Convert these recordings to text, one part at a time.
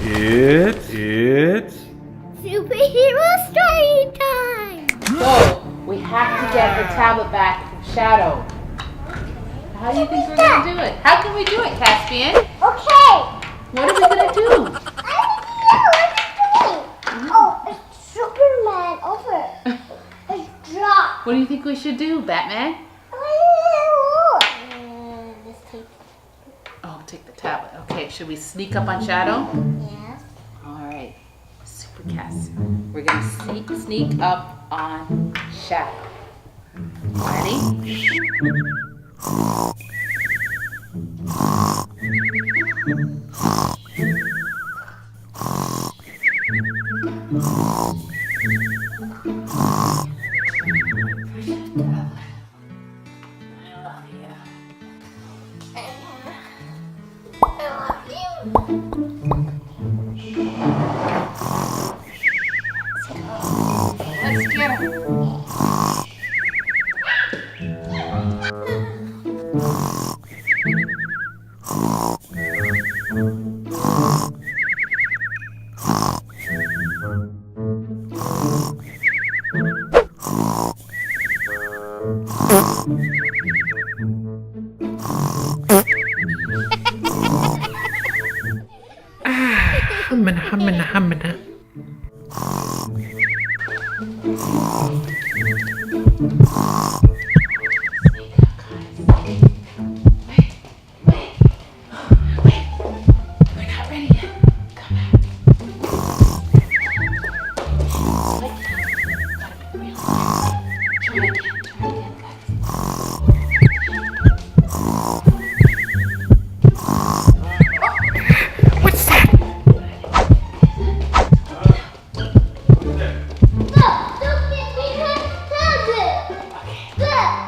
It's Superhero Storytime! So, we have to get the tablet back from Shadow. How do you think we're going to do it? How can we do it, Caspian? Okay! What are we going to do? I don't know what I'm doing! Oh, it's Superman over. It's dropped. What do you think we should do, Batman? Let's take. Oh, take the tablet. Okay, should we sneak up on Shadow? Yes. Alright, Super Cas. We're going to sneak up on Shadow. Ready? Let's get him. Humana. We're not ready yet. Come back. Gotta be real. Try again, guys. What's that?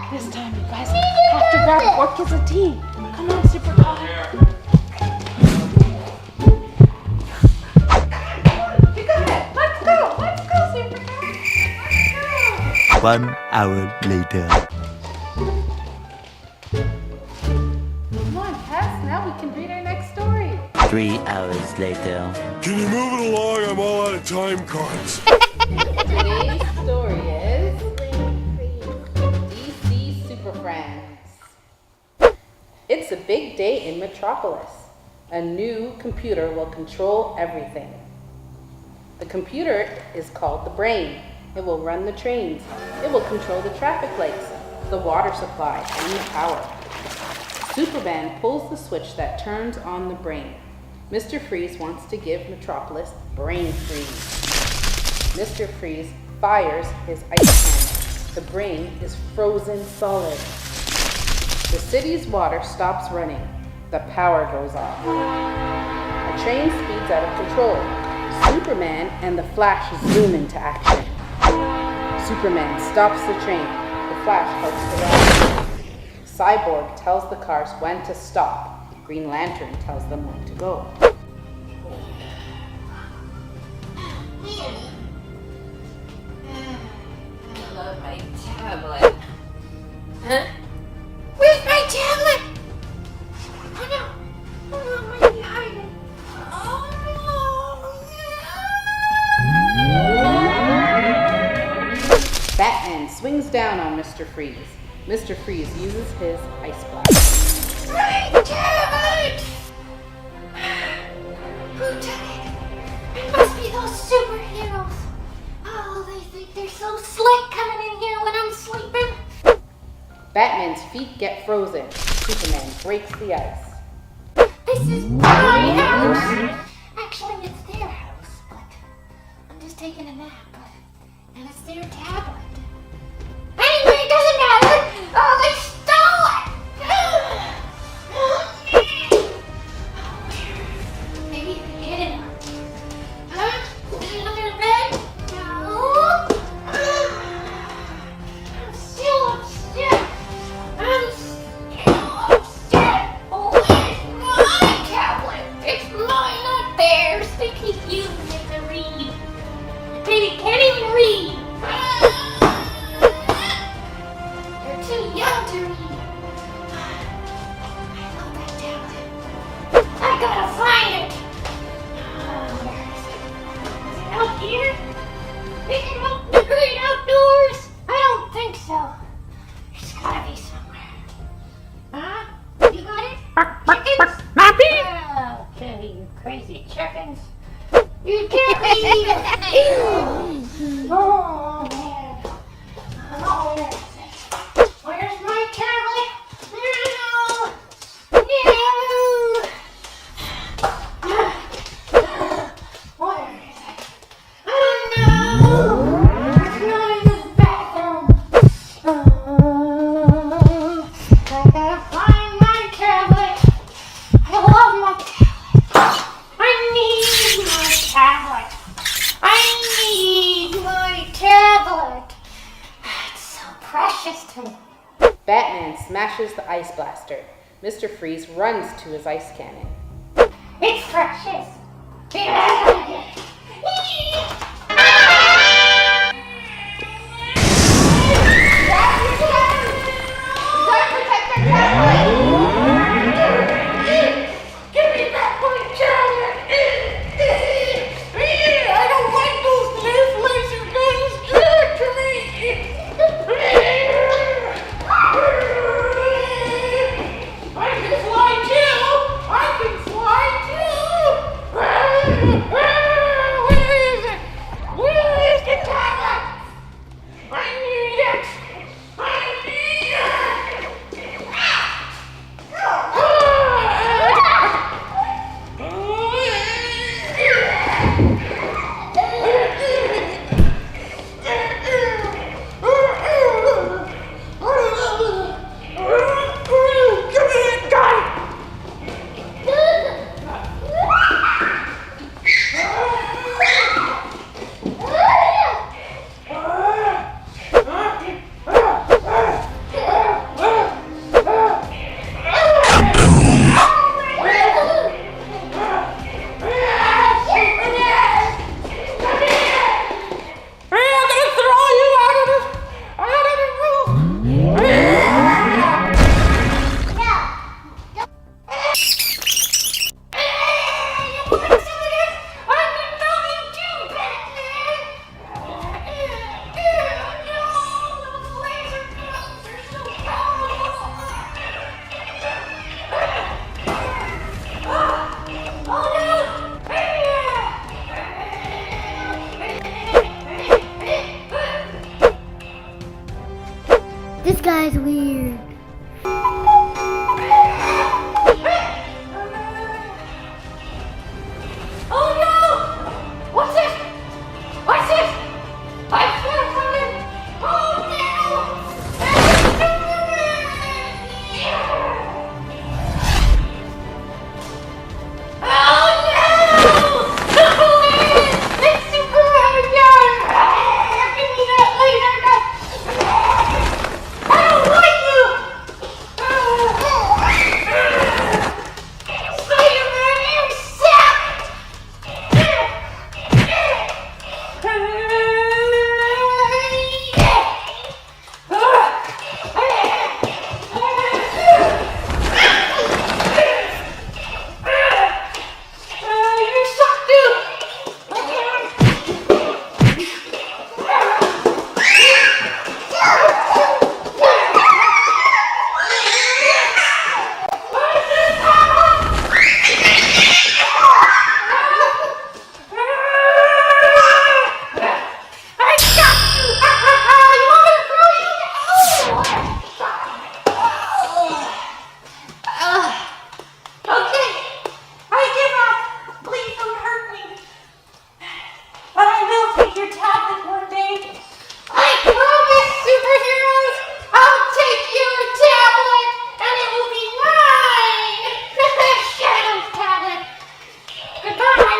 This time you guys have to grab work as a team. Come on, Super Kai. You got it. Let's go, Super Kai. 1 hour later. Come on, Cas. Now we can read our next story. 3 hours later. Can you move it along? I'm all out of time cards. Today's story is DC Super Friends. It's a big day in Metropolis. A new computer will control everything. The computer is called the brain. It will run the trains. It will control the traffic lights, the water supply, and the power. Superman pulls the switch that turns on the brain. Mr. Freeze wants to give Metropolis brain freeze. Mr. Freeze fires his ice cannon. The brain is frozen solid. The city's water stops running. The power goes off. A train speeds out of control. Superman and the Flash zoom into action. Superman stops the train. The Flash helps the ride. Cyborg tells the cars when to stop. Green Lantern tells them when to go. I love my tablet. Huh? Where's my tablet? Oh no! Oh my god! Batman swings down on Mr. Freeze. Mr. Freeze uses his ice blast. My tablet! Who took it? It must be those superheroes. Oh, they think they're so slick coming in here when I'm sleeping. Batman's feet get frozen. Superman breaks the ice. This is my house. Actually, it's their house, but I'm just taking a nap. And it's their tablet. Anyway, it doesn't matter. Oh, they stole it. Maybe you can get it. Huh? Is it under the bed? No. I'm still upset. I'm still upset. Oh, it's my tablet. It's mine, not theirs. They keep using it to read. Baby can't even read. You're too young to read. I love that tablet. I gotta find it. Okay, you crazy chickens. You can't eat it. Oh, man. Oh, where's my tablet? No. Where is it? Oh, no. It's not in this bathroom. I gotta find my tablet. I love my tablet. I need my tablet. I need my tablet. It's so precious to me. Batman smashes the ice blaster. Mr. Freeze runs to his ice cannon. It's precious. Give me back my tablet! I don't like those Nerf Laser Guns! Give it to me! I can fly too! I can fly too! Where is it? Where is the tablet? I need it! I need it! This guy's weird. Oh no! What's this? What's this? I feel something! Oh no! Oh no! It's Superhero Gun! Give me that laser gun! I don't like you! Spider-Man, you suck! You suck too! Okay, I give up. Please don't hurt me. But I will take your tablet one day. I promise, superheroes, I'll take your tablet and it will be mine. Shadow's tablet. Goodbye.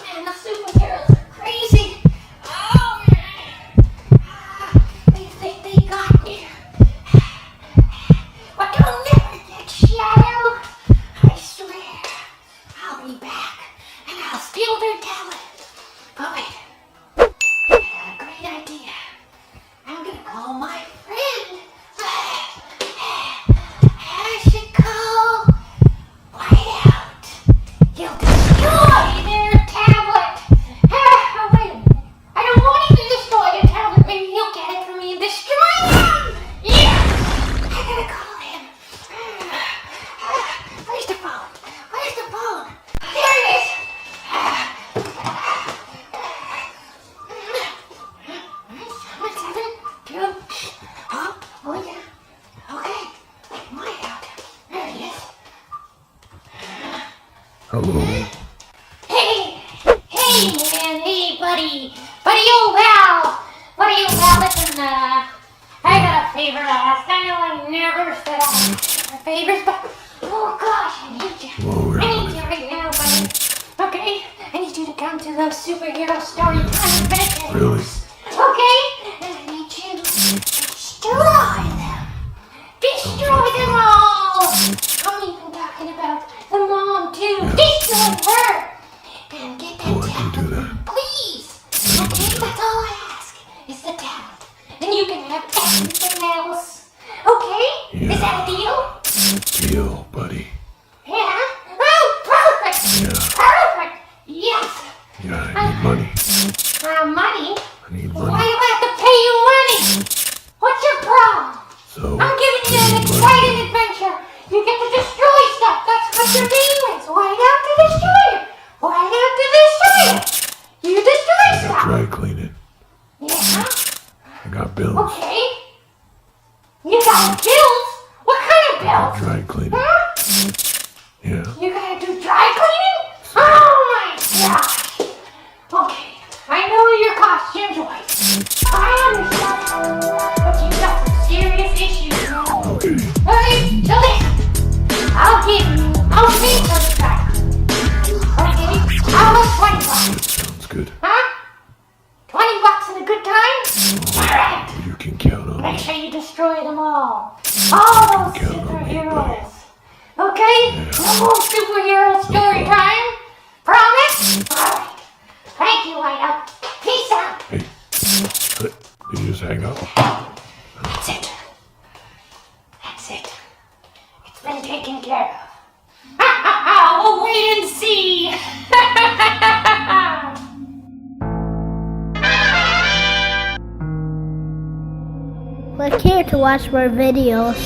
Man, the superheroes are crazy. Oh, man. They think they got me. But they'll never get Shadow. I swear. I'll be back and I'll steal their talent. But wait. I got a great idea. I'm gonna call my friend. I should call Whiteout. He'll destroy their tablet. Oh, wait a minute. I don't want him to destroy your tablet. Hello. Hey, man, hey, buddy, old pal, listen, I got a favor to ask. I know I never said I had favors, but, oh gosh, I need you. Whoa, I need you right now, buddy. Okay? I need you to come to those Superhero Storytime adventures. Really? Okay? And I need you to destroy them. Destroy them all. I'm even talking about the mom, too. Destroy her. And get that Oh, I can do that. please. Okay? That's all I ask is the talent. And you can have everything else. Okay? Yeah. Is that a deal? Deal, buddy. Yeah? Oh, perfect! Yeah. Perfect! Yes! Yeah, I need money. Money? I need Why do money. I have to pay you money? What's your problem? So, I'm giving you I an need exciting money. adventure. You get to destroy stuff. That's what your game is. Why have to destroy it? Why have to destroy it? You destroy I got stuff. dry cleaning. Yeah? I got bills. Okay. You got bills? What kind of bills? Dry cleaning. Huh? Yeah. You gotta do dry cleaning? Oh my gosh! Okay, I know your costume's white. I understand. But you got some serious issues, man. Okay. Okay, so listen. I'll pay for the dry cleaning. Okay? How much? $20? Sounds good. Huh? $20 and a good time? Alright. You can count on Make me. sure you destroy them all. All those Count on me, superheroes. Okay? No more superhero story problem. time. Promise? Alright. Thank you, Whiteout. Peace out. Hey. Did you just hang up? That's it. That's it. It's been taken care of. We'll wait and see. Click here to watch more videos.